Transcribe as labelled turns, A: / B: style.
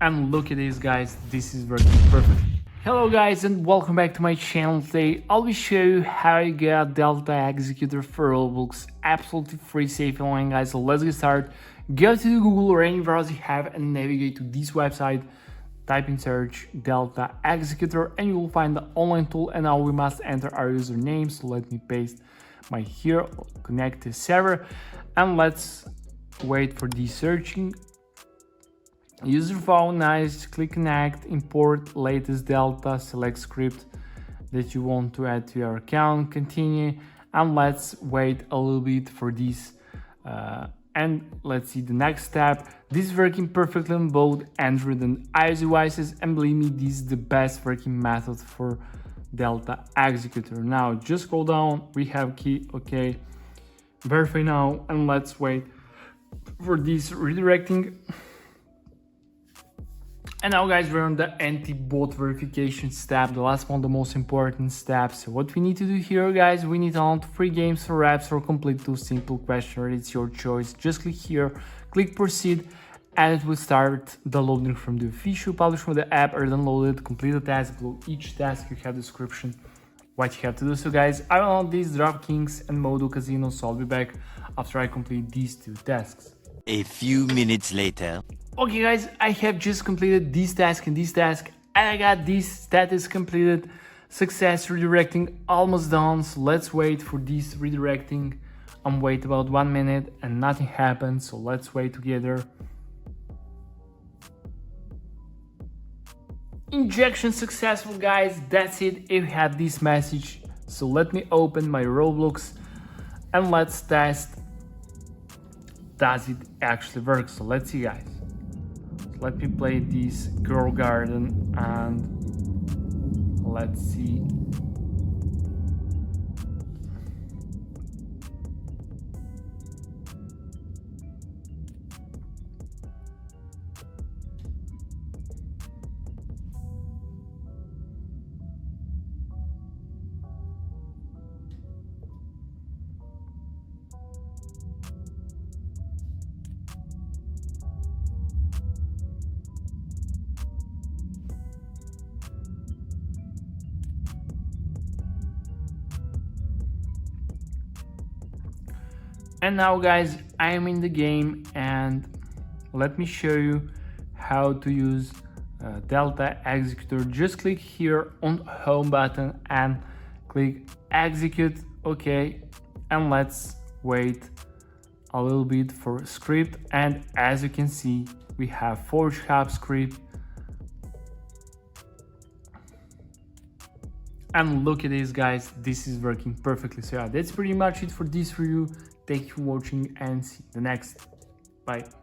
A: And look at this, guys, this is working perfect. Hello guys, and welcome back to my channel. Today I'll be showing you how you get Delta Executor for Roblox absolutely free, safe and online, guys. So let's get started. Go to Google or any browser you have and navigate to this website. Type in search Delta Executor and you will find the online tool, and now we must enter our username. So let me paste my here, connect to server, and let's wait for the searching. Use your phone, nice, click connect, import latest Delta, select script that you want to add to your account, continue, and let's wait a little bit for this. And let's see the next step. This is working perfectly on both Android and iOS devices, and believe me, this is the best working method for Delta Executor. Now just scroll down, we have key, okay, verify now, and let's wait for this redirecting. And now guys, we're on the anti-bot verification step, the last one, the most important step. So what we need to do here, guys, we need to download free games or apps or complete 2 simple questionnaires. It's your choice. Just click here, click proceed, and it will start downloading from the official publisher of the app or downloaded. Complete the task. Below each task you have description what you have to do. So guys, I will download these DraftKings and Modo Casino, so I'll be back after I complete these 2 tasks.
B: A few minutes later.
A: Okay guys, I have just completed this task and this task, and I got this status completed, success redirecting almost done. So let's wait for this redirecting. I'm wait about 1 minute and nothing happened, so let's wait together. Injection successful, guys, that's it. If you have this message, so let me open my Roblox and let's test, does it actually work? So let's see, guys. Let me play this Girl Garden and let's see. And now guys, I am in the game, and let me show you how to use Delta Executor. Just click here on home button and click execute, okay, and let's wait a little bit for script. And as you can see, we have Forge Hub script, and look at this, guys, this is working perfectly. So yeah, that's pretty much it for this review. Thank you for watching and see you in the next. Bye.